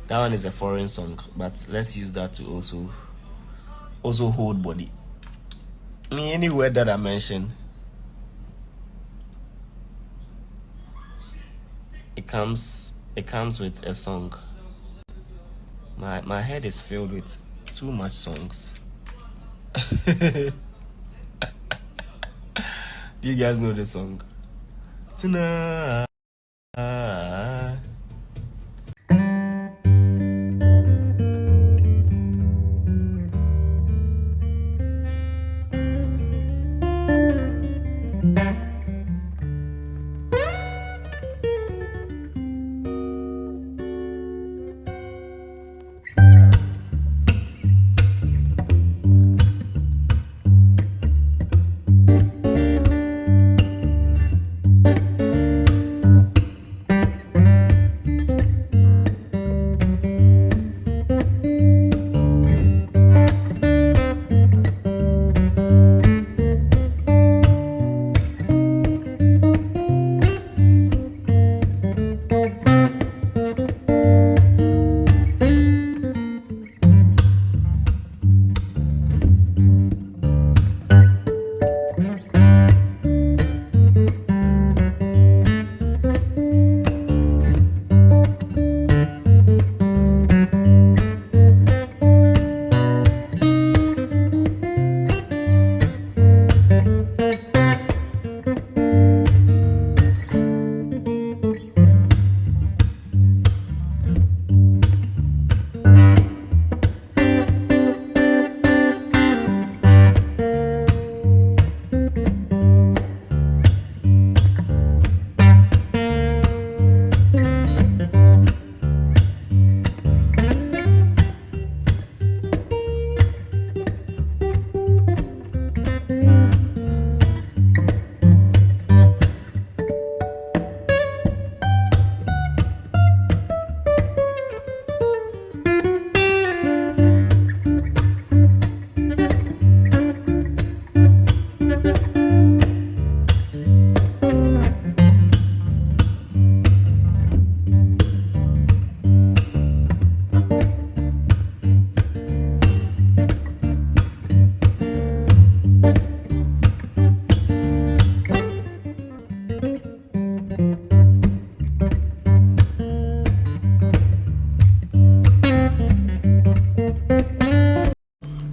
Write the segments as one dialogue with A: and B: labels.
A: That one is a foreign song, but let's use that to also hold body. Any word that I mention, it comes with a song. My head is filled with too much songs. Do you guys know the song? Tonight.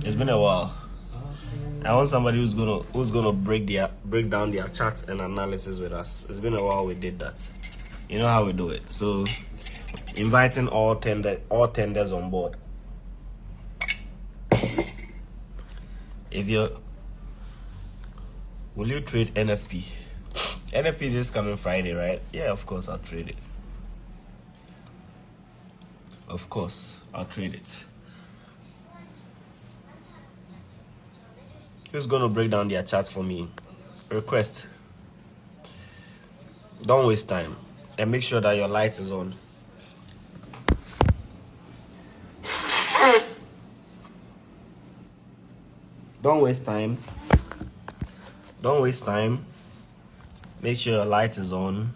A: It's been a while. I want somebody who's gonna break down their chart and analysis with us. It's been a while we did that. You know how we do it. So inviting all tenders on board. Will you trade NFP? NFP is this coming Friday, right? Yeah, of course I'll trade it. Of course I'll trade it. Who's gonna break down their chart for me? Request. Don't waste time and make sure that your light is on. Don't waste time. Don't waste time. Make sure your light is on.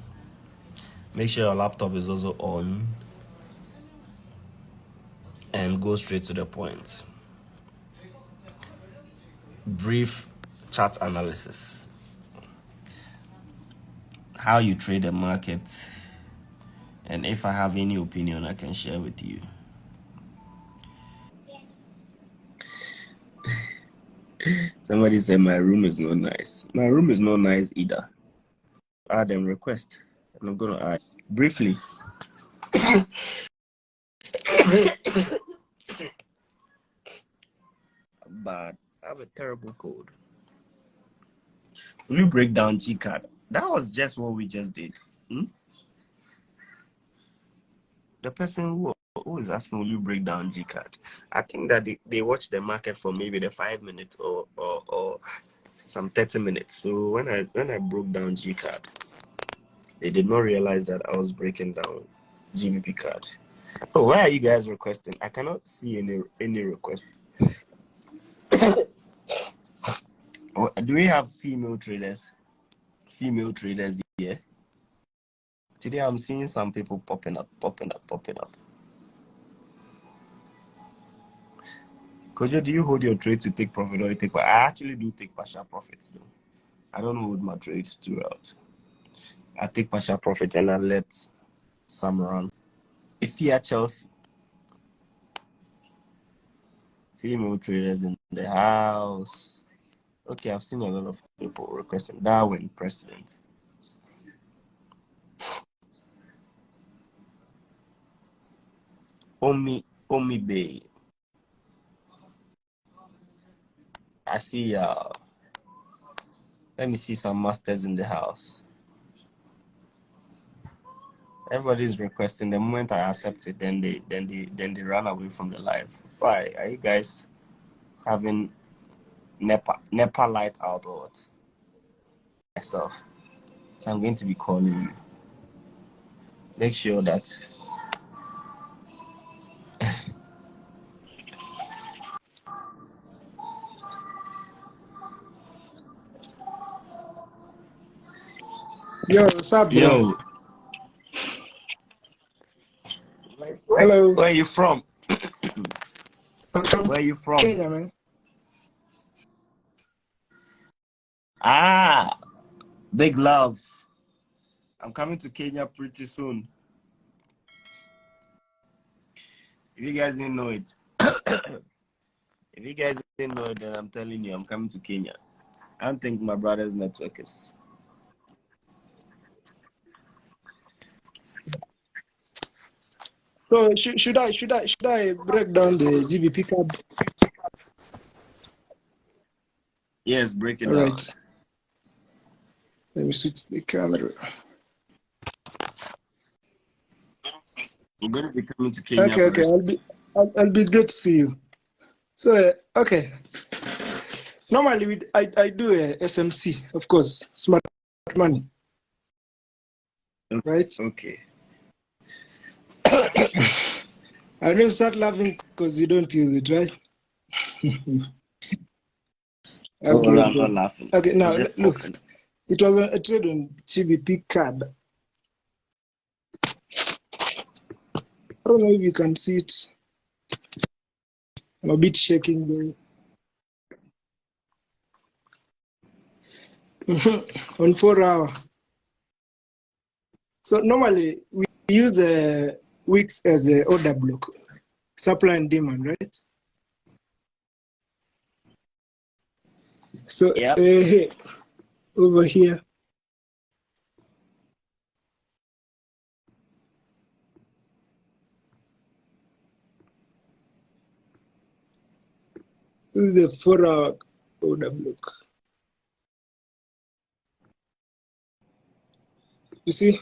A: Make sure your laptop is also on. And go straight to the point. Brief chart analysis. How you trade the market. And if I have any opinion, I can share with you. Somebody said my room is not nice. My room is not nice either. Add them request. And I'm gonna add briefly. But I have a terrible cold. Will you break down G card? That was just what we just did. The person who is asking, will you break down G card? I think that they watch the market for maybe the 5 minutes or some 30 minutes. So when I broke down G card, they did not realize that I was breaking down GBP card. Oh, why are you guys requesting? I cannot see any request. Oh, do we have female traders? Female traders here? Today I'm seeing some people popping up. Kojo, do you hold your trade to take profit or you take? I actually do take partial profits though. I don't hold my trades throughout. I take partial profit and I let some run. If you are Chelsea, female traders in the house. Okay, I've seen a lot of people requesting Darwin president. Omi Bay. I see let me see some masters in the house. Everybody's requesting. The moment I accept it, then they run away from the live. Why are you guys having NEPA light out or what? Myself. So I'm going to be calling you. Make sure that
B: Yo, what's up, bro?
A: yo.
B: Hello.
A: Where are you from?
B: From
A: Where are you from?
B: Kenya, man.
A: Ah, big love. I'm coming to Kenya pretty soon. If you guys didn't know it, if you guys didn't know it, then I'm telling you, I'm coming to Kenya. I don't think my brother's network is.
B: So should I break down the GBP card?
A: Yes, break it
B: All
A: down.
B: right. Let me switch the camera.
A: We're going to be coming to Kenya.
B: Okay. I'll be great to see you. So okay. Normally I do a SMC, of course, smart money. Right?
A: Okay.
B: I don't start laughing because you don't use it, right?
A: Okay, no, I'm not laughing.
B: Okay, now
A: just
B: look.
A: often.
B: It was a trade on GBP card. I don't know if you can see it. I'm a bit shaking though. On 4 hour. So normally we use weeks as an order block, supply and demand, right? So
A: Yep.
B: over here. This is the 4 hour order block. You see?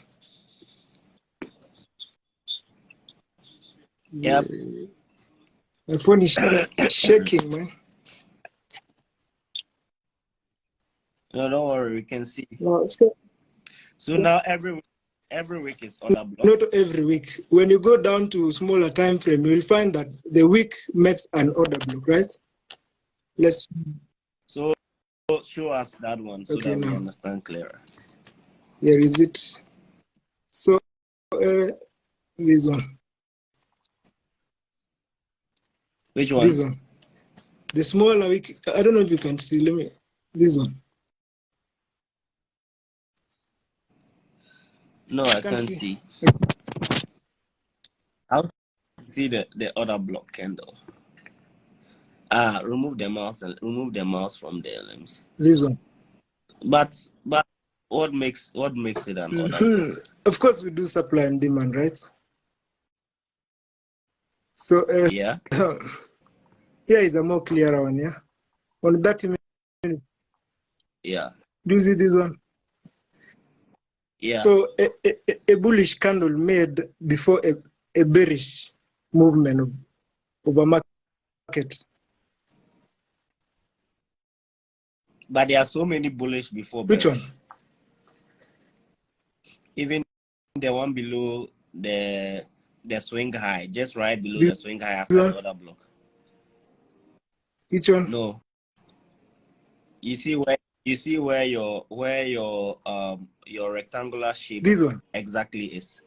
A: Yep.
B: My phone is shaking, man.
A: No, don't worry, we can see.
B: No,
A: So now every week is order block.
B: Not every week. When you go down to smaller time frame, you'll find that the week makes an order block, right? Let's.
A: So show us that one so that we understand clearer.
B: Here is it. So this one.
A: Which one?
B: This one. The smaller week. I don't know if you can see. Let me. This one.
A: No, I can't see. I'll see the order block candle. Remove the mouse from there. Let me see.
B: This one.
A: But what makes it an order block?
B: Of course, we do supply and demand, right? So
A: yeah.
B: Here is a more clearer one, yeah. On 30 minutes.
A: Yeah.
B: Do you see this one?
A: Yeah.
B: So a bullish candle made before a bearish movement of a market.
A: But there are so many bullish before bearish.
B: Which one?
A: Even the one below the swing high, just right below the swing high after the order block.
B: Which one?
A: No. You see where your rectangular shape
B: this one
A: exactly is.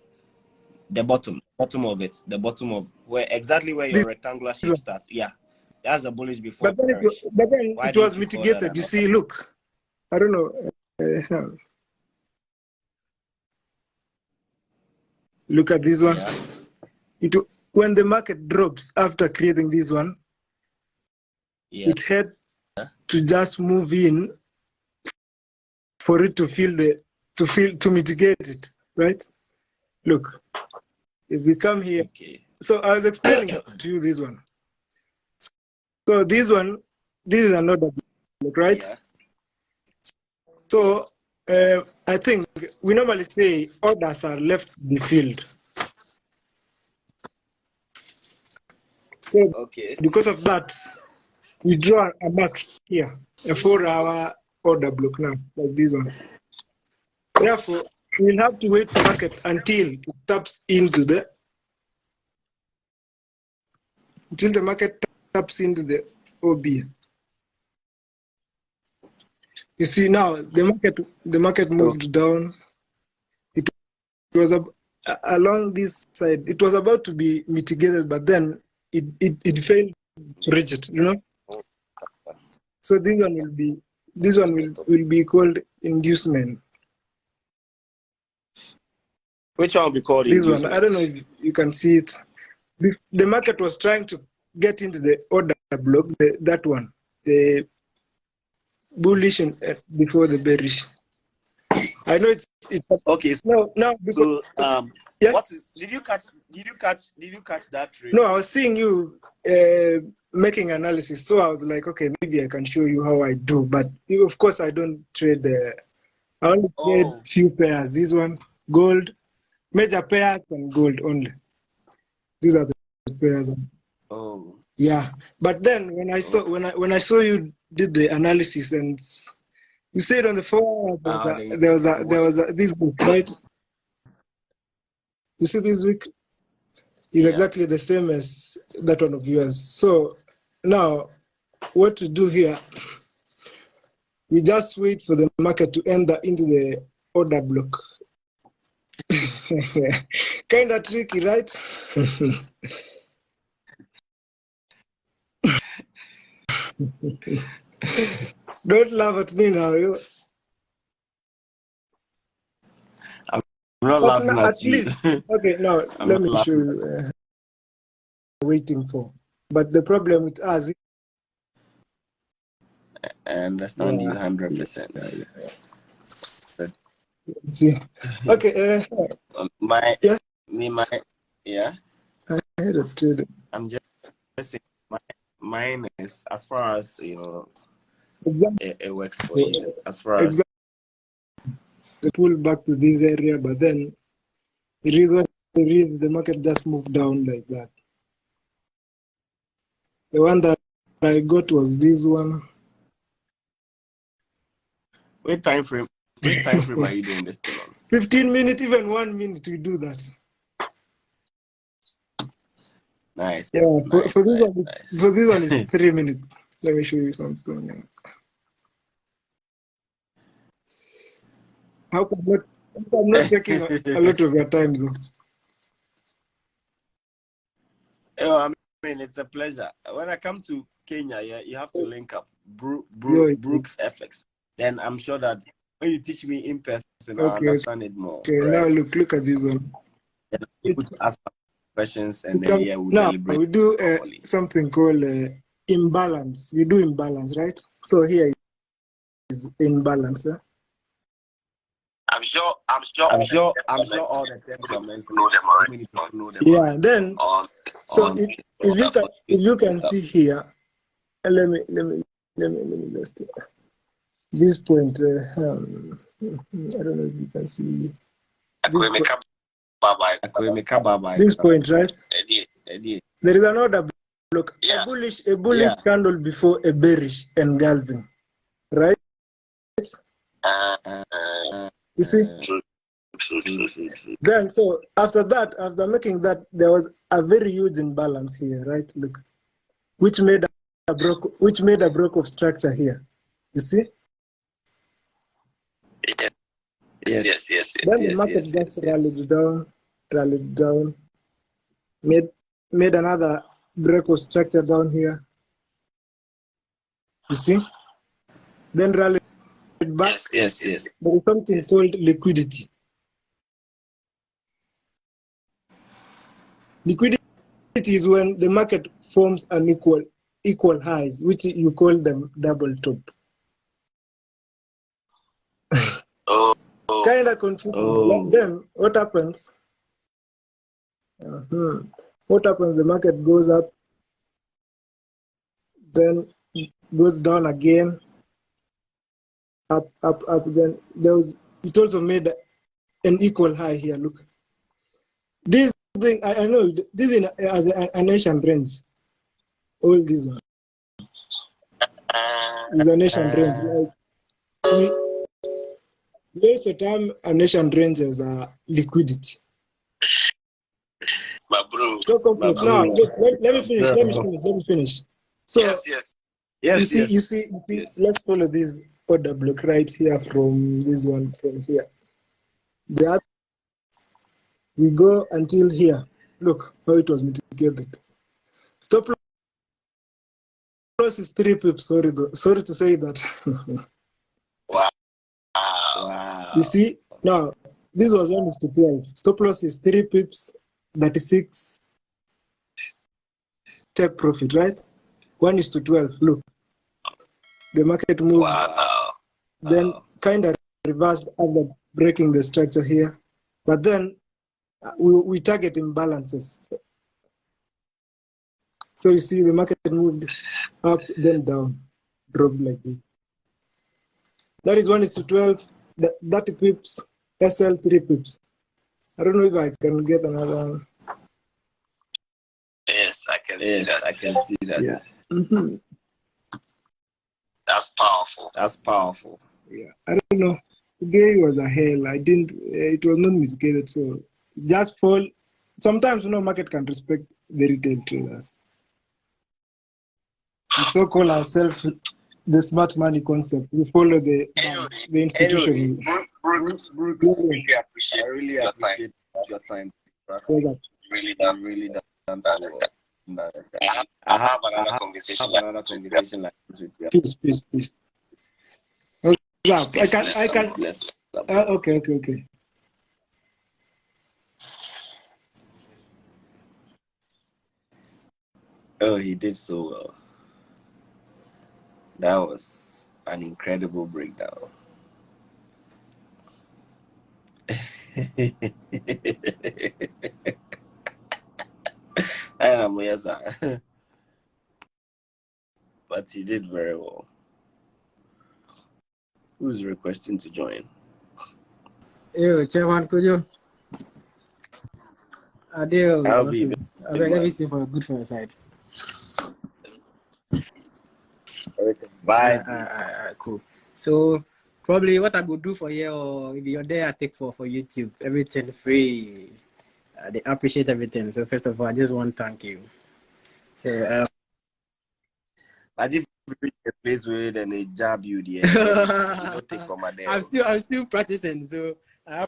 A: The bottom of it. The bottom of where your rectangular shape starts. Yeah. That's a bullish before bearish.
B: But then
A: Why
B: it
A: didn't
B: was
A: you call that
B: mitigated.
A: an
B: You
A: order?
B: see, look, I don't know. Look at this one.
A: Yeah.
B: When the market drops after creating this one,
A: Yeah.
B: it had to just move in for it to mitigate it, right? Look, if we come here,
A: Okay.
B: so I was explaining to you this one. So this is another block, right?
A: Yeah.
B: So I think we normally say orders are left to be filled. So
A: Okay.
B: because of that, we draw a mark here, a 4-hour order block now, like this one. Therefore, we'll have to wait for market until it taps into the market taps into the OB. You see now the market moved down. It was along this side. It was about to be mitigated, but then it failed to reach it. You know. So this one will be called inducement.
A: Which one will be called
B: This one,
A: inducement?
B: I don't know if you can see it. The market was trying to get into the order block, that one, the bullish and before the bearish. I know it's
A: okay.
B: no because
A: yeah. Did you catch that trade?
B: No, I was seeing you making analysis, so I was like, okay, maybe I can show you how I do. But of course, I don't trade. I only trade few pairs. This one, gold, major pairs, and gold only. These are the pairs.
A: Oh.
B: Yeah, but then when I saw you did the analysis and you said on the phone there was this week, right? You see this week is exactly the same as that one of yours. So now what to do here? We just wait for the market to enter into the order block. Kind of tricky, right? Don't laugh at me now.
A: I'm not laughing at you.
B: Least, okay, now let me show you. Waiting for, but the problem with us.
A: I understand you 100%.
B: See, okay.
A: I'm just saying mine is as far as it works for you. As far as
B: the pull back to this area, but then the reason the market just moved down like that. The one that I got was this one.
A: What time frame are you doing this thing on?
B: 15 minutes, even 1 minute, we do that.
A: Nice.
B: Yeah, for this one, it's 3 minutes. Let me show you something. How come I'm not taking a lot of your time, though?
A: Oh, I mean, it's a pleasure. When I come to Kenya, you have to link up Brooks FX. Then I'm sure that when you teach me in person, I'll understand it more.
B: Okay, right? Now look at this one.
A: Then I'm able to ask questions, and then we'll deliberate.
B: We do something called imbalance. We do imbalance, right? So here is imbalance.
A: I'm sure all the terms you're mentioning, many people know them.
B: Yeah, then so if you can see here, let me just this point. I don't know if you can see this point, right? There is another block, a bullish candle before a bearish engulfing, right? You see?
A: True.
B: Then so after making that, there was a very huge imbalance here, right? Look, which made a block of structure here. You see?
A: Yes.
B: Then the market just rallied down, made another break of structure down here, You see? Then rallied back.
A: Yes.
B: There is something called liquidity. Liquidity is when the market forms an equal highs, which you call them double top. Kind of confusing. Then what happens? What happens? The market goes up, then goes down again, up. Then it also made an equal high here. Look, this thing I know this is as an Asian range. All these one is an Asian range. Like we also term an Asian range as liquidity.
A: But bro,
B: Now let me finish. So
A: yes.
B: You see, let's follow this order block right here from this one from here. We go until here. Look how it was mitigated. Stop loss is 3 pips. Sorry to say that.
A: Wow.
B: You see, now this was 1:12. Stop loss is 3 pips, 36. Take profit, right? 1:12. Look, the market moved. Then kind of reversed after breaking the structure here, but then we target imbalances. So you see the market moved up, then down, dropped like this. That is 1:12, 30 pips, SL 3 pips. I don't know if I can get another one.
A: Yes, I can see that.
B: Yeah.
A: That's powerful.
B: Yeah, I don't know. Today was a hell. It was not mitigated, so just fall. Sometimes, market can respect the retail traders. We so-call ourselves the smart money concept. We follow the institution.
A: Bruce, I really appreciate your time. Really done so well. I have another conversation like this with you.
B: Peace. I can. Okay.
A: Oh, he did so well. That was an incredible breakdown. But he did very well. Who's requesting to join?
C: Yo, Chairman Kojo.
A: I'll be
C: everything for good for your side.
A: Bye.
C: Cool. So probably what I could do for you, or if you're there, I take for YouTube. Everything free. They appreciate everything. So first of all, I just want to thank you. So
A: I just reach a place where then they jab you there. You don't take from my day.
C: I'm still practicing. So all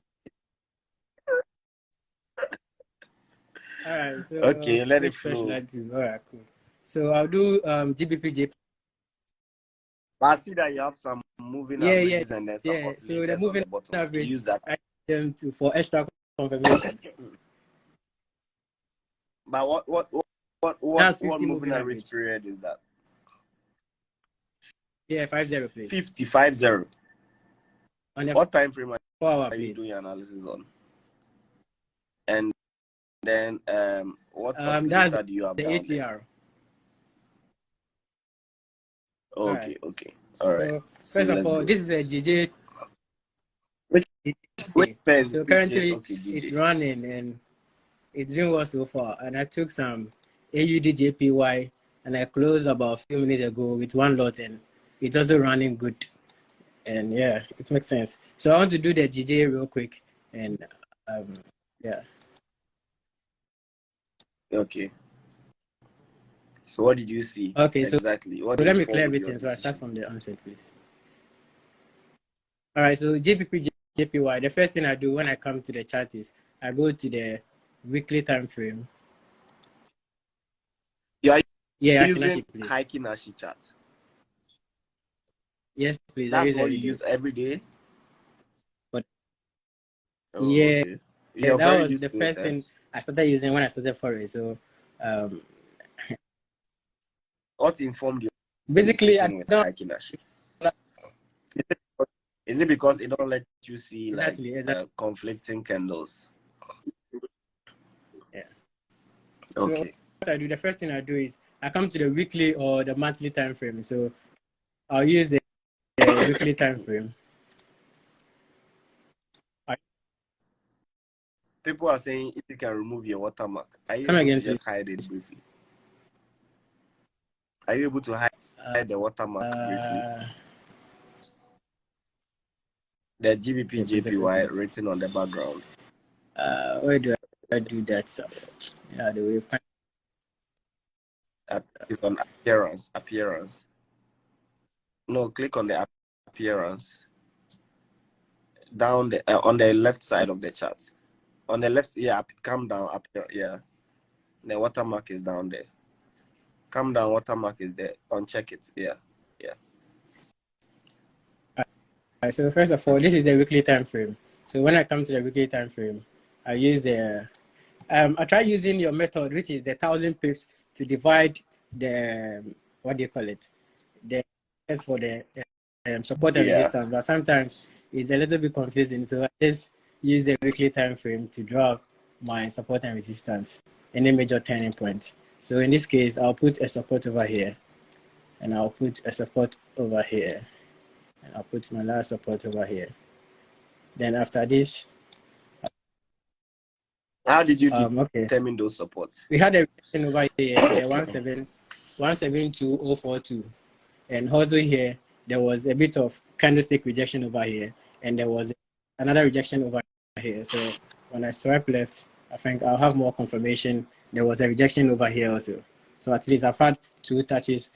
C: right. So
A: okay, let it flow.
C: All right, cool. So I'll do GBP.
A: I see that you have some moving averages and then some oscillators.
C: So the moving
A: on the
C: average,
A: use that
C: for extra confirmation.
A: But what moving average period is that?
C: Yeah, 50, please.
A: 50. What time frame
C: are
A: you doing analysis on? And then what oscillator do you have
C: the
A: down
C: ATR.
A: there? Okay. All right.
C: So first of all, this is a GJ. So currently it's running and it's doing well so far. And I took some AUD and I closed about a few minutes ago with one lot and it's also running good. And yeah, it makes sense. So I want to do the GJ real quick and yeah.
A: Okay. So what did you see?
C: Okay,
A: exactly.
C: So let me clear everything. So I start from the onset, please. All right. So JPY. The first thing I do when I come to the chart is I go to the weekly time frame.
A: Yeah.
C: Yeah,
A: using Hikinashi chart.
C: Yes, please. I
A: That's
C: use
A: what
C: every
A: you
C: day.
A: use every day?
C: But
A: Oh,
C: yeah,
A: okay. You're
C: that
A: very
C: was
A: used
C: the
A: to it,
C: first
A: eh?
C: thing I started using when I started Forex. So um,
A: What informed your
C: basically, I
A: decision with
C: don't
A: hiking Ashi? Is it because it don't let you see like
C: exactly.
A: conflicting candles?
C: Yeah. So
A: Okay.
C: what I do, the first thing I do is I come to the weekly or the monthly time frame. So I'll use the weekly time frame.
A: People are saying if you can remove your watermark, are you
C: Come
A: able to
C: again, please.
A: just hide it briefly? Are you able to hide the watermark briefly? The GBP JPY written on the background.
C: Where do I do that stuff? Yeah, the way.
A: It's on appearance. Appearance. No, click on the appearance. Down the on the left side of the chart. On the left, yeah, come down up here. Yeah, the watermark is down there. Come down, watermark is there. Uncheck it. Yeah, yeah.
C: Alright, so first of all, this is the weekly time frame. So when I come to the weekly time frame, I use the I try using your method, which is the 1,000 pips to divide the what do you call it? The for the support and
A: Yeah.
C: resistance, but sometimes it's a little bit confusing. So I just use the weekly time frame to draw my support and resistance, any major turning point. So in this case, I'll put a support over here, and I'll put a support over here, and I'll put my last support over here. Then after this,
A: How did you
C: okay,
A: determine those supports?
C: we had a rejection over here, the 172.042, and also here there was a bit of candlestick rejection over here, and there was another rejection over here. So when I swipe left, I think I'll have more confirmation. There was a rejection over here also. So at least I've had 2 touches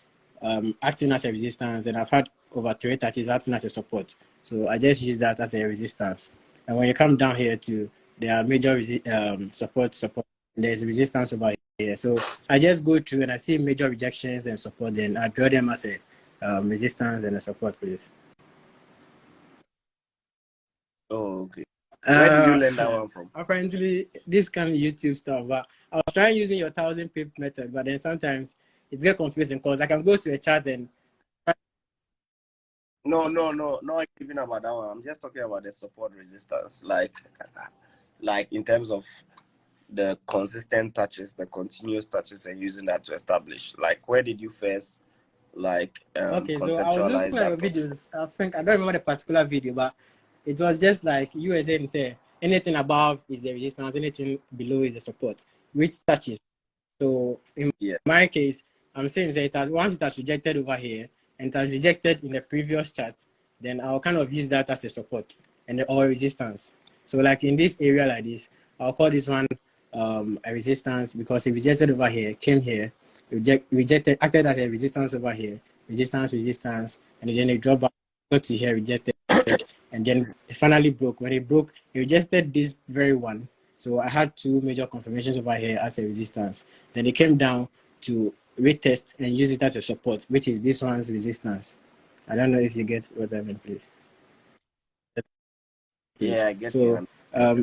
C: acting as a resistance, and I've had over 3 touches acting as a support. So I just use that as a resistance. And when you come down here to there are major support, there's resistance over here. So I just go through and I see major rejections and support, then I draw them as a resistance and a support, please.
A: Oh, okay. Where did you learn that one from?
C: Apparently, this kind of YouTube stuff, but I was trying using your 1,000 pip method, but then sometimes it gets confusing because I can go to a chart and.
A: No, not even about that one. I'm just talking about the support resistance, like in terms of the consistent touches, the continuous touches, and using that to establish. Like, where did you first
C: Okay, so I was looking
A: conceptualize
C: at your
A: that thought?
C: videos. I think I don't remember the particular video, but it was just like you were saying, say anything above is the resistance, anything below is the support, which touches. So in my case, I'm saying that once it has rejected over here and it has rejected in the previous chart, then I'll kind of use that as a support and or resistance. So like in this area like this, I'll call this one a resistance because it rejected over here, came here, rejected, acted as a resistance over here, resistance, and then it dropped back, got to here, rejected, and then it finally broke. When it broke, it rejected this very one. So I had 2 major confirmations over here as a resistance. Then it came down to retest and use it as a support, which is this one's resistance. I don't know if you get what I mean, please.
A: Yeah, I get
C: so,
A: you.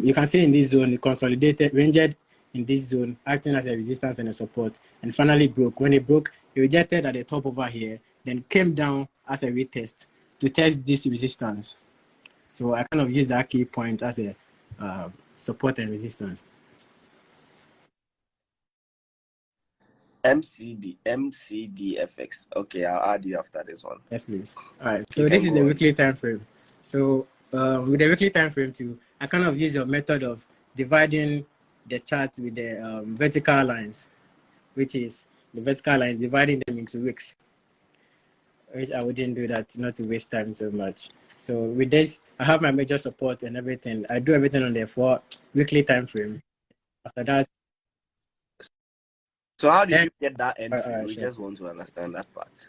C: You can see in this zone, it consolidated, ranged in this zone, acting as a resistance and a support, and finally broke. When it broke, it rejected at the top over here, then came down as a retest to test this resistance. So I kind of use that key point as a support and resistance.
A: MCDFX. Okay, I'll add you after this one.
C: Yes, please. All right. So this is the weekly time frame. So with the weekly time frame too, I kind of use your method of dividing the chart with the vertical lines, which is the vertical lines, dividing them into weeks. Which I wouldn't do that, not to waste time so much. So with this, I have my major support and everything. I do everything on the 4 weekly time frame. After that.
A: So how did you get that entry? We
C: sure.
A: just want to understand that part.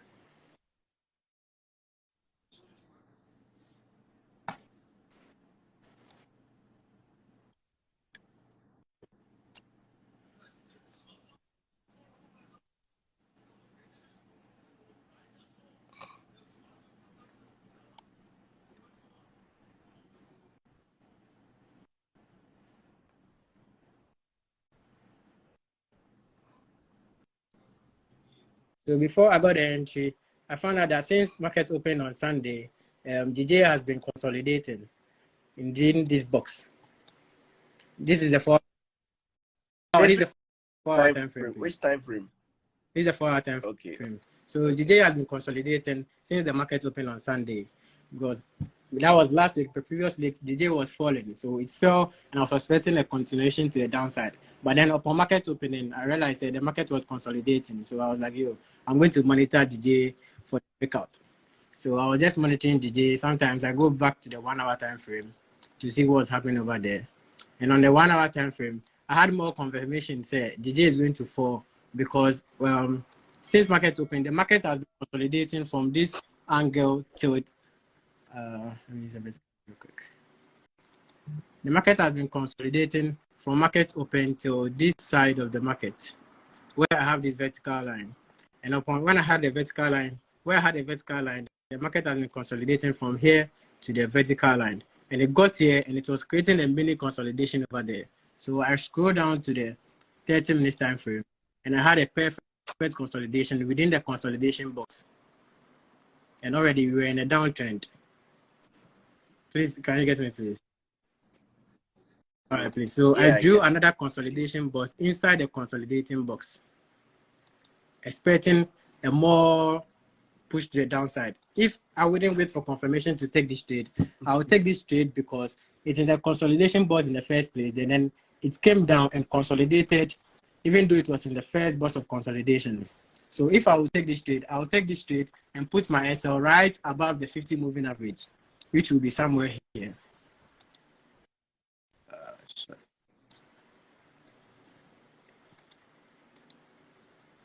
C: So before I got the entry, I found out that since market opened on Sunday, DJ has been consolidating in this box. This is the 4. Oh, this is the 4-hour time frame.
A: Which time frame?
C: This is the 4-hour time frame. So DJ has been consolidating since the market opened on Sunday, because that was last week. The previous week, DJ was falling, so it fell, and I was expecting a continuation to the downside. But then upon market opening, I realized that the market was consolidating. So I was like, yo, I'm going to monitor DJ for the breakout. So I was just monitoring DJ. Sometimes I go back to the 1-hour time frame to see what's happening over there. And on the 1-hour time frame, I had more confirmation say DJ is going to fall, because since market opened, the market has been consolidating from this angle till it. Let me use a bit real quick. The market has been consolidating from market open till this side of the market, where I have this vertical line. And when I had the vertical line, the market has been consolidating from here to the vertical line. And it got here, and it was creating a mini consolidation over there. So I scrolled down to the 30 minutes time frame, and I had a perfect consolidation within the consolidation box. And already we were in a downtrend. Please, can you get me, please? All right, please. So yeah, I drew another consolidation box inside the consolidating box, expecting a more push to the downside. If I wouldn't wait for confirmation to take this trade, I would take this trade because it's in the consolidation box in the first place. And then it came down and consolidated, even though it was in the first box of consolidation. So if I would take this trade, I'll take this trade and put my SL right above the 50 moving average, which will be somewhere here.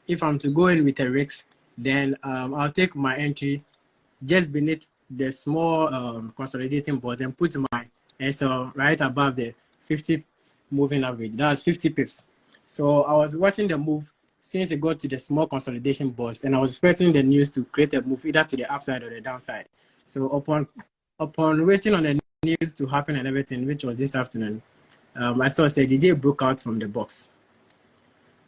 C: If I'm to go in with a risk, then I'll take my entry just beneath the small consolidating board and put my SL right above the 50 moving average. That's 50 pips. So I was watching the move since it got to the small consolidation board, and I was expecting the news to create a move either to the upside or the downside. So upon waiting on the news to happen and everything, which was this afternoon, I saw the DJ broke out from the box.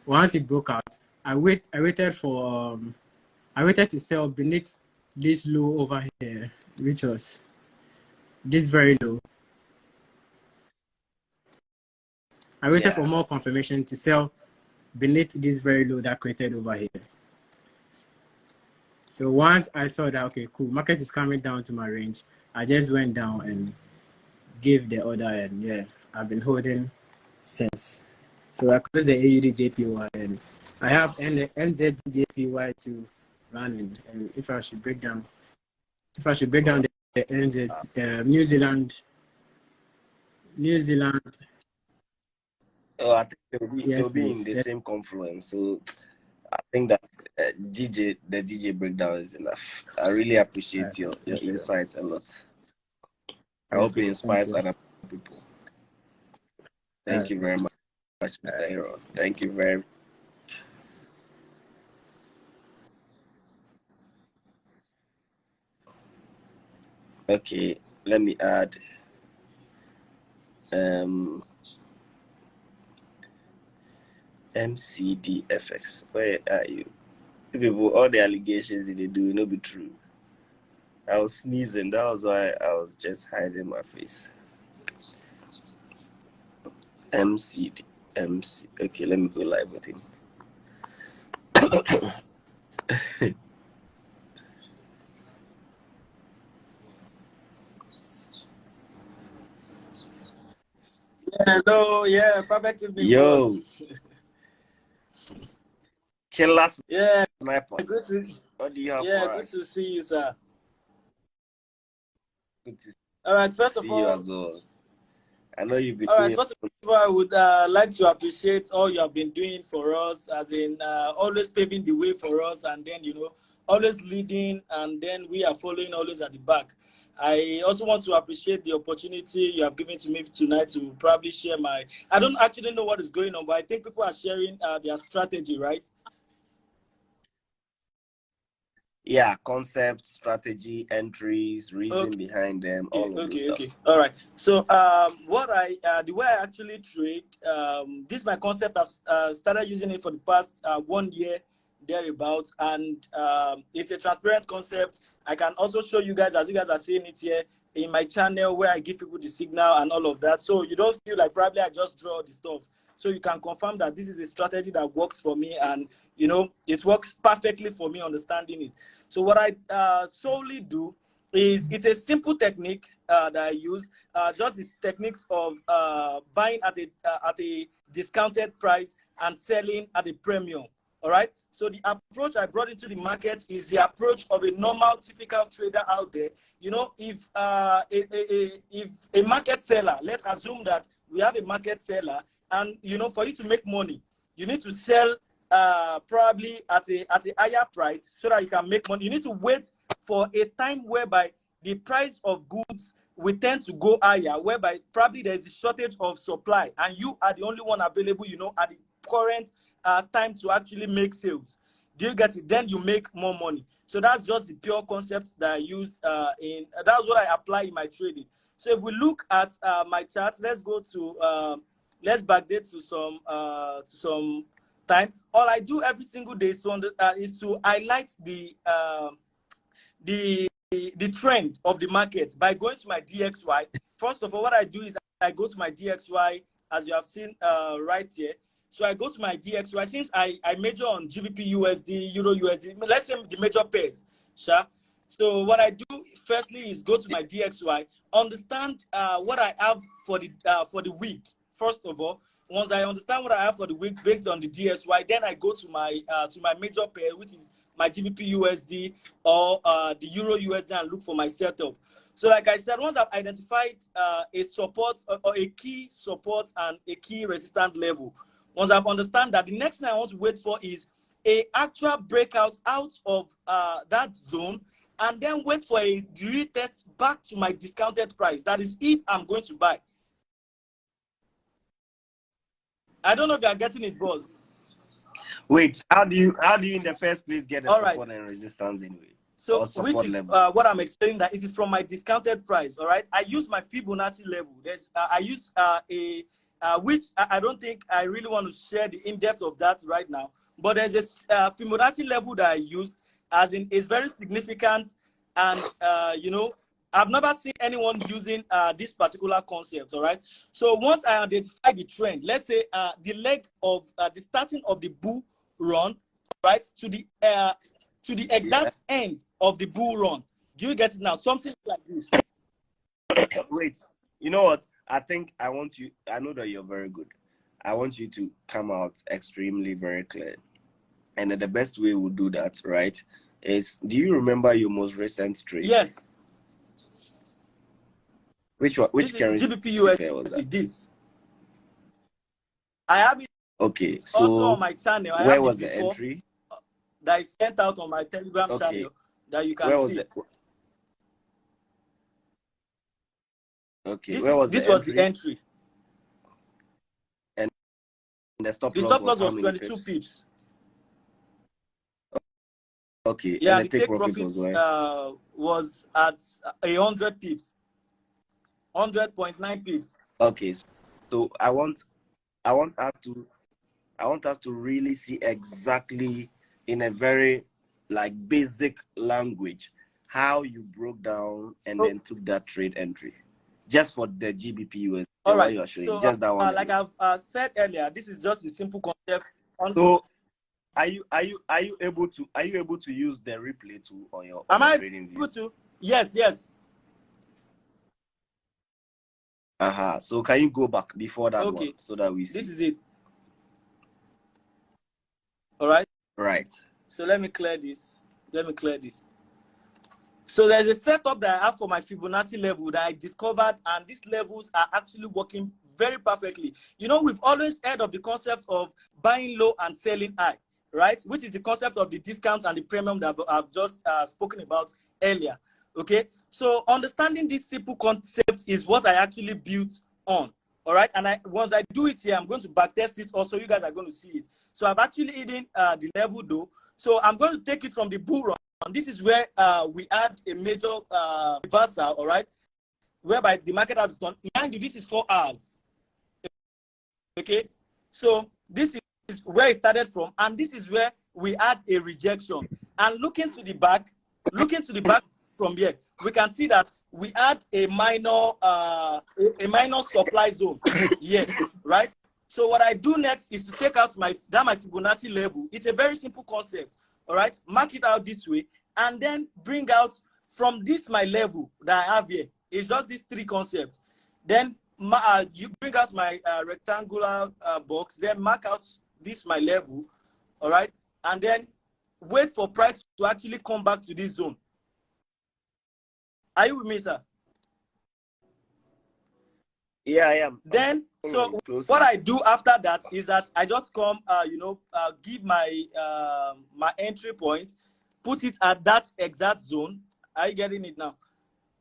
C: Once it broke out, I waited to sell beneath this low over here, which was this very low. I waited for more confirmation to sell beneath this very low that created over here. So once I saw that, okay, cool, market is coming down to my range, I just went down and gave the order, and yeah, I've been holding since. So I closed the AUD JPY, and I have NZ JPY to run in. And if I should break down the NZ, New Zealand.
A: Oh, I think they'll be in the same confluence. So I think that the DJ breakdown is enough. I really appreciate your insights a lot. I hope it inspires other people. Thank you very much, Mr. Hero. Thank you very much. Okay, let me add MCDFX. Where are you? People, all the allegations they do not be true. I was sneezing. That was why I was just hiding my face. MC. Okay, let me go live with him.
D: Hello, yeah, perfect evening.
A: Yo. Killers.
D: Yeah,
A: sniper.
D: Good to,
A: what do you have
D: yeah,
A: for
D: good
A: us?
D: to see you, sir.
A: Good to
D: All right, first
A: see
D: of
A: you
D: all,
A: as well. I know you've been
D: all right,
A: doing
D: first of all, I would like to appreciate all you have been doing for us, as in always paving the way for us, and then, you know, always leading, and then we are following always at the back. I also want to appreciate the opportunity you have given to me tonight to probably share my, I don't actually know what is going on, but I think people are sharing their strategy, right?
A: Yeah, concept, strategy, entries, reason behind them, all of those stuff.
D: All right. So what the way I actually trade, this my concept. I've started using it for the past 1 year, thereabouts, and it's a transparent concept. I can also show you guys, as you guys are seeing it here in my channel, where I give people the signal and all of that, so you don't feel like probably I just draw the stuff. So you can confirm that this is a strategy that works for me, and you know, it works perfectly for me understanding it. So what I solely do is, it's a simple technique that I use, just these techniques of buying at a discounted price and selling at a premium. All right. So the approach I brought into the market is the approach of a normal, typical trader out there. You know, if a market seller, let's assume that we have a market seller, and you know, for you to make money, you need to sell probably at a higher price so that you can make money. You need to wait for a time whereby the price of goods will tend to go higher, whereby probably there is a shortage of supply, and you are the only one available, you know, at the current time to actually make sales. Do you get it? Then you make more money. So that's just the pure concept that I use that's what I apply in my trading. So if we look at my chart, let's go to let's backdate to some time. All I do every single day is to highlight the trend of the market by going to my DXY. First of all, what I do is I go to my DXY, as you have seen right here. So I go to my DXY, since I major on GBP USD, Euro USD, let's say the major pairs. Sure. So what I do firstly is go to my DXY, understand what I have for the week. First of all, once I understand what I have for the week based on the DXY, then I go to my major pair, which is my GBP USD or the Euro USD, and look for my setup. So like I said, once I've identified a support or a key support and a key resistance level, once I've understand that, the next thing I want to wait for is a actual breakout out of that zone, and then wait for a retest back to my discounted price. That is if I'm going to buy. I don't know if you are getting it, boss.
A: Wait, how do you in the first place get a support and resistance anyway?
D: So which is what I'm explaining, that it is from my discounted price. All right, I use my Fibonacci level. There's I use which I don't think I really want to share the in-depth of that right now, but there's this Fibonacci level that I used, as in it's very significant, and you know, I've never seen anyone using this particular concept. All right, so once I identify the trend, let's say the leg of the starting of the bull run, right, to the exact end of the bull run. Do you get it now? Something like this.
A: Wait, you know what? I think I want you, I know that you're very good. I want you to come out extremely very clear. And the best way we'll do that, right, is, do you remember your most recent trade?
D: Yes.
A: Which one? Which currency was that?
D: This. I have it.
A: Okay, so
D: also on my channel. I
A: where was the entry?
D: That is sent out on my Telegram channel that you can see.
A: Okay, where was
D: this was the entry.
A: And the stop
D: loss was 22 pips.
A: Okay.
D: Yeah, and the take profit was at 100 pips. 100.9 pips.
A: Okay, so I want us to really see exactly, in a very like basic language, how you broke down and then took that trade entry, just for the GBP USD.
D: All right,
A: you are showing.
D: So
A: just that one.
D: Like I've said earlier, this is just a simple concept.
A: So are you able to use the replay tool on your trading view?
D: Able to? Yes.
A: So can you go back before that one so that we see?
D: This is it. All right.
A: Right.
D: So let me clear this. So there's a setup that I have for my Fibonacci level that I discovered, and these levels are actually working very perfectly. You know, we've always heard of the concept of buying low and selling high, right? Which is the concept of the discount and the premium that I've just spoken about earlier. Okay, so understanding this simple concept is what I actually built on. All right, and once I do it here, I'm going to backtest it also. You guys are going to see it. So I've actually hidden the level though. So I'm going to take it from the bull run. And this is where we had a major reversal, all right, whereby the market has done. Mind you, this is 4 hours. Okay, so this is where it started from, and this is where we had a rejection. And looking to the back from here, we can see that we had a minor supply zone here, right? So what I do next is to take out my Fibonacci level. It's a very simple concept, all right? Mark it out this way, and then bring out from this my level that I have here. It's just these three concepts. Then you bring out my rectangular box, then mark out this my level, all right? And then wait for price to actually come back to this zone. Are you with me, sir?
A: Yeah, I am.
D: Then, so what I do after that is that I just come, give my my entry point, put it at that exact zone. Are you getting it now?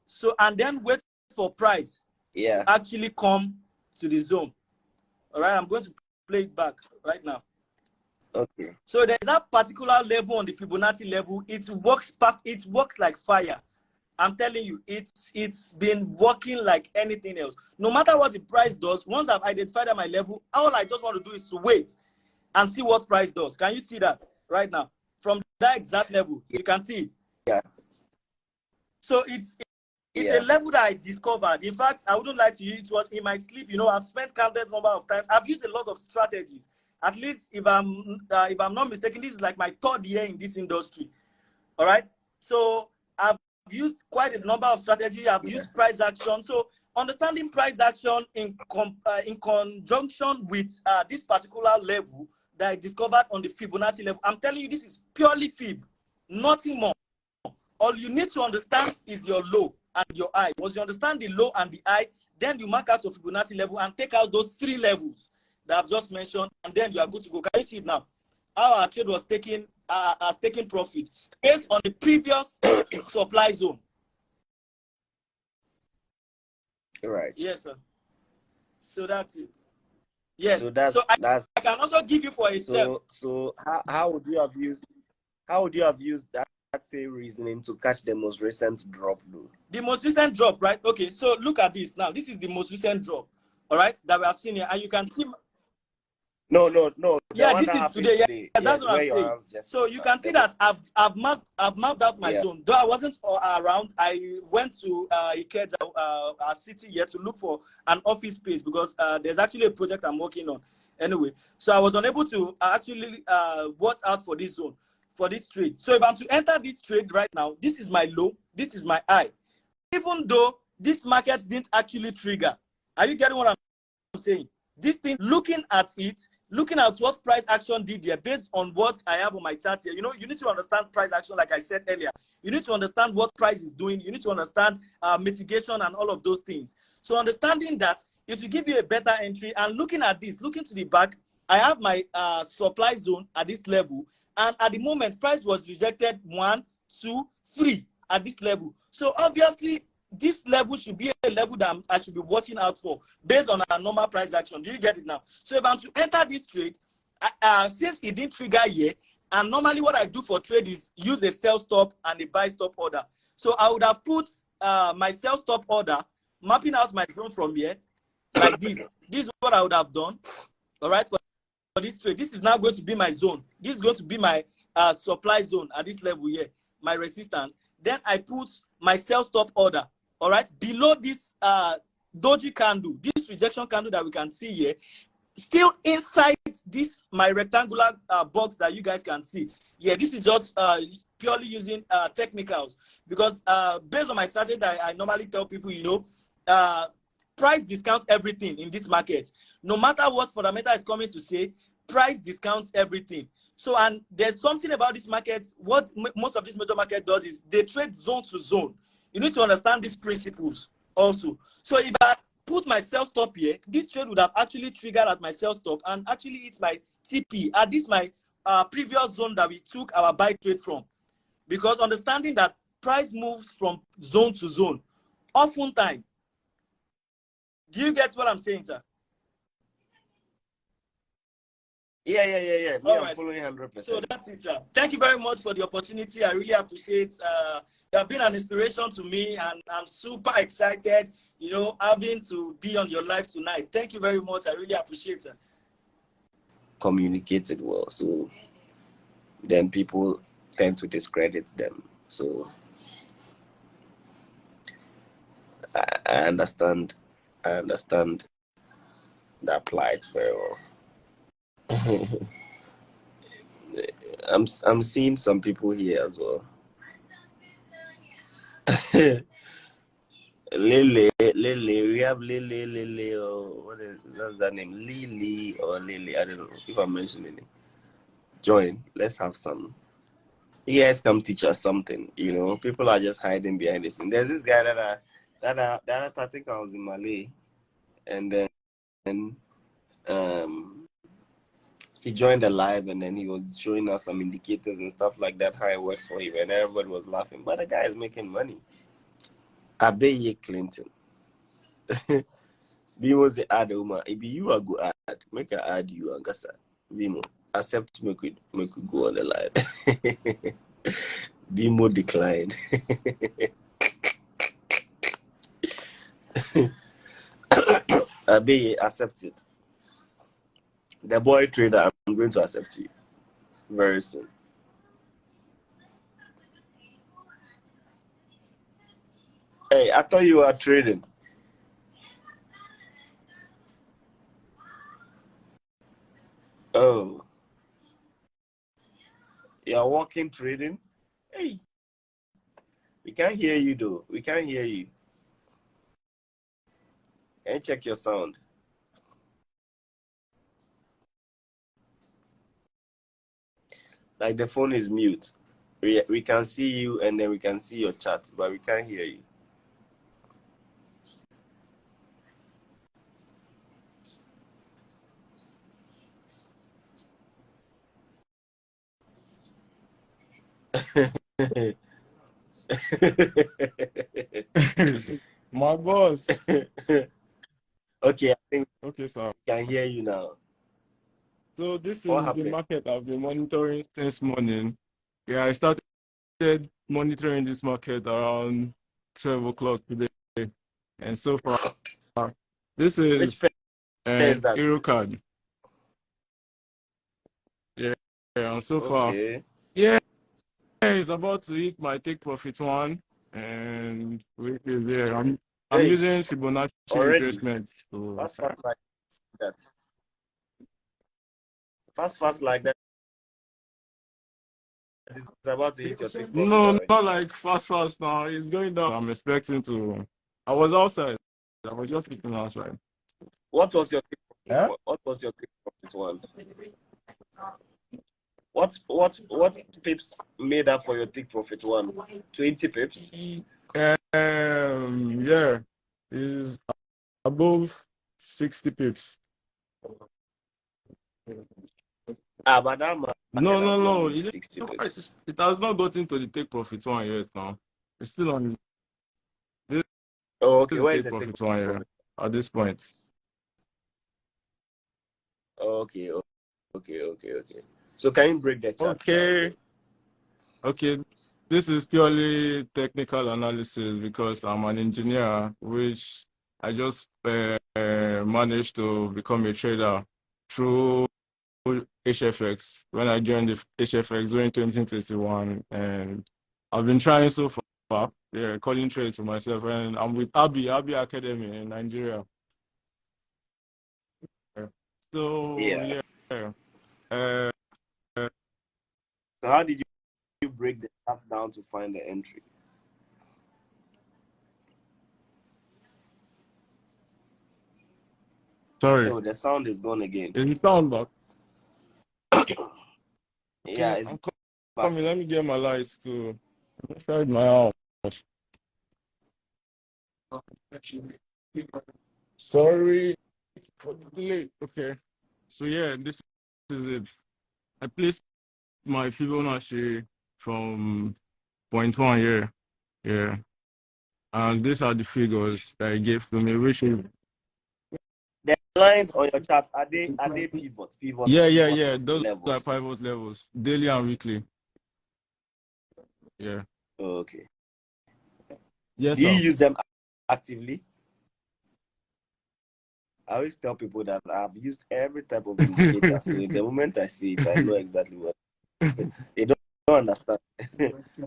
D: So, and then wait for price to actually come to the zone. All right, I'm going to play it back right now.
A: Okay.
D: So there's that particular level on the Fibonacci level. It works like fire. I'm telling you, it's been working like anything else. No matter what the price does, once I've identified at my level, all I just want to do is to wait and see what price does. Can you see that right now? From that exact level, you can see it.
A: Yeah.
D: So it's a level that I discovered. In fact, I wouldn't lie to you, it was in my sleep. I've spent countless number of times. I've used a lot of strategies. At least if I'm not mistaken, this is like my 3rd year in this industry. All right. So I've used quite a number of strategies. I've used price action. So understanding price action in conjunction with this particular level that I discovered on the Fibonacci level. I'm telling you, this is purely Fib, nothing more. All you need to understand is your low and your high. Once you understand the low and the high, then you mark out your Fibonacci level and take out those 3 levels that I've just mentioned, and then you are good to go. Can you see it now? How our trade was taking profit based on the previous supply zone.
A: Right.
D: Yes, sir. So that's it. Yes.
A: So
D: I can also give you for a step.
A: So how would you have used that same reasoning to catch the most recent drop though?
D: The most recent drop, right? Okay, so look at this now. This is the most recent drop, all right, that we have seen here, and you can see.
A: No.
D: Yeah, this is today. Yeah, that's what I'm saying. So you can see that I've mapped out my zone. Though I wasn't around, I went to Ikeja, our city here, to look for an office space because there's actually a project I'm working on. Anyway, so I was unable to actually watch out for this zone, for this trade. So if I'm to enter this trade right now, this is my low, this is my high. Even though this market didn't actually trigger. Are you getting what I'm saying? This thing, looking at what price action did here, based on what I have on my chart here, you need to understand price action, like I said earlier. You need to understand what price is doing. You need to understand mitigation and all of those things. So understanding that, it will give you a better entry. And looking at this, looking to the back, I have my supply zone at this level. And at the moment, price was rejected 1, 2, 3 at this level. So obviously, this level should be a level that I should be watching out for based on a normal price action. Do you get it now? So if I'm to enter this trade, since it didn't trigger yet, and normally what I do for trade is use a sell stop and a buy stop order. So I would have put my sell stop order, mapping out my zone from here, like this. This is what I would have done, all right, for this trade. This is now going to be my zone. This is going to be my supply zone at this level here, my resistance. Then I put my sell stop order, all right, below this doji candle, this rejection candle that we can see here, still inside this my rectangular box that you guys can see. Yeah, this is just purely using technicals, because based on my strategy that I normally tell people, price discounts everything in this market. No matter what fundamental is coming to say, price discounts everything. So, and there's something about this market, what most of this major market does is they trade zone to zone. You need to understand these principles also. So if I put my sell stop here, this trade would have actually triggered at my sell stop and actually hit my TP at this my previous zone that we took our buy trade from. Because understanding that price moves from zone to zone, oftentimes. Do you get what I'm saying, sir?
A: Yeah.
D: All right.
A: I'm following 100%.
D: So that's it, sir. Thank you very much for the opportunity. I really appreciate you have been an inspiration to me, and I'm super excited, having to be on your live tonight. Thank you very much. I really appreciate it.
A: Communicated well. So then people tend to discredit them. So I understand. I understand that plight very well. I'm seeing some people here as well. Lily, we have Lily, or what's that name? Lily or Lily, I don't know if I'm mentioning it. Join, let's have some. You guys come teach us something, People are just hiding behind the scene. There's this guy that I think I was in Malay, and then he joined the live, and then he was showing us some indicators and stuff like that, how it works for him, and everybody was laughing. But the guy is making money. Abe Clinton. Bimo say add woman. If you are go add, make a add you and Gasa. Bimo accept make we go on the live. Bimo decline. Abe accept it. The boy trader, I'm going to accept you very soon. Hey, I thought you were trading. Oh, you're walking trading? Hey, we can't hear you though. We can't hear you. Can you check your sound? Like the phone is mute. We can see you and then we can see your chat, but we can't hear you.
E: My boss.
A: Okay, I think
E: Okay, sir.
A: we can hear you now.
E: So this
A: What
E: is the
A: happened?
E: market I've been monitoring since morning. Yeah, I started monitoring this market around 12 o'clock today. And so far, this
A: Which
E: is
A: pair is
E: an
A: that?
E: Euro card. Yeah, and so far,
A: Okay.
E: yeah, it's about to hit my take profit one. And which is there. I'm
A: Hey,
E: using Fibonacci
A: already.
E: retracement. So,
A: Fast like that. Fast like that. It's about to hit your take profit
E: no,
A: already.
E: not like fast now. It's going down. I'm expecting to. I was outside. I was just sitting outside.
A: What was your take
E: Yeah?
A: profit? What was your take profit one? What pips made up for your take profit one? 20 pips?
E: Yeah, is above 60 pips.
A: But that market has not
E: No.
A: moved 60 pips.
E: It has not gotten to the take profit one yet now. It's still on. This
A: Oh, okay.
E: is the
A: Where is
E: take
A: the take
E: profit one here at this point.
A: Okay. So can you break the chart down?
E: Okay. This is purely technical analysis because I'm an engineer, which I just managed to become a trader through HFX when I joined the HFX during 2021, and I've been trying so far, calling trade to myself, and I'm with Abi Academy in Nigeria. So
A: Yeah.
E: yeah.
A: So how did you break the chart down to find the entry?
E: Sorry.
A: Oh, the sound is gone again.
E: Is the sound back?
A: Yeah,
E: Okay,
A: it's
E: I'm
A: back.
E: coming. Let me get my lights too. I'm inside my house. Sorry for the delay. Okay. So yeah, this is it. I placed my Fibonacci from point one here. Yeah. And these are the figures that he gave to me, which is
A: The lines on your chart, are they pivots?
E: yeah. Those are
A: Levels.
E: pivot levels, daily and weekly. Yeah.
A: Okay.
E: Yes,
A: Do you
E: sir.
A: use them actively? I always tell people that I've used every type of indicator. So the moment I see it, I know exactly what. They don't understand.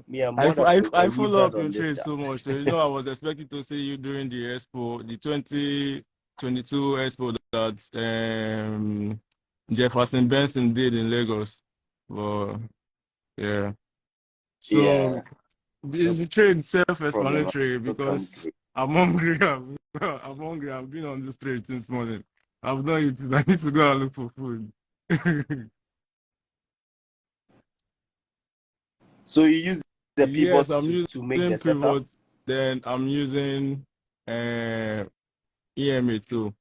A: Me, I'm more
E: I
A: a
E: follow
A: wizard
E: up your
A: on this
E: trade
A: chat.
E: so much. You know, I was expecting to see you during the expo, the 2022 expo that Jefferson Benson did in Lagos. But yeah, so
A: Yeah, no
E: is the trade
A: problem.
E: self-explanatory
A: I'll come
E: because
A: through.
E: I'm hungry. I'm hungry. I've been on this trade since morning. I've not eaten. I need to go and look for food.
A: So you use the
E: Yes,
A: pivots
E: I'm
A: to make the
E: using
A: setup.
E: pivots. Then I'm using EMA too.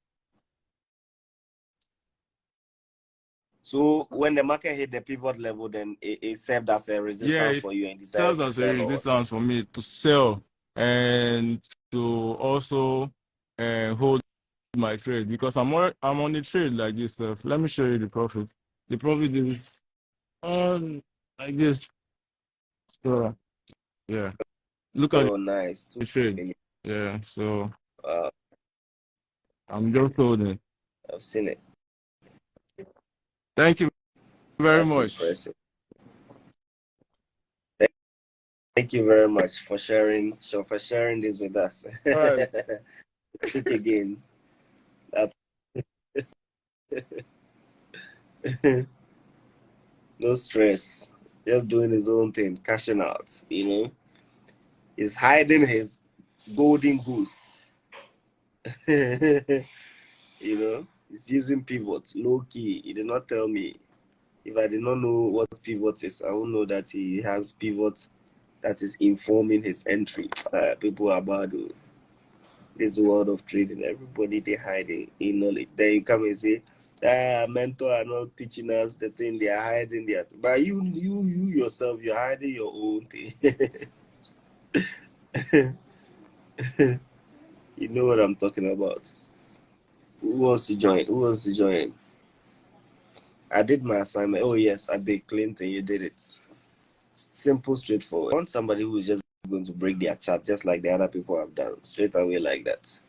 A: So when the market hit the pivot level, then it served as a
E: Yeah,
A: resistance
E: it
A: for you and decided
E: serves
A: to
E: as a
A: sell or what?
E: resistance for me to sell and to also hold my trade because I'm on the trade like this. Let me show you the profit. The profit is on like this. So yeah, look at
A: Oh, nice.
E: the trade.
A: Okay.
E: Yeah, so
A: Uh,
E: I'm just holding.
A: I've seen it.
E: Thank you very
A: That's
E: much.
A: impressive. Thank you very much for sharing. So for sharing this with us.
E: All right.
A: Speak again. That's no stress. Just doing his own thing, cashing out. He's hiding his golden goose. He's using pivot, low key. He did not tell me. If I did not know what pivot is, I would know that he has pivot that is informing his entry. People are about this world of trading. Everybody they hiding in knowledge. Then you come and say, mentor are not teaching us the thing they are hiding there. But you yourself, you're hiding your own thing. You know what I'm talking about. Who wants to join? Who wants to join? I did my assignment. Oh yes, I did Clinton. You did it. Simple, straightforward. I want somebody who is just going to break their chart just like the other people have done straight away like that.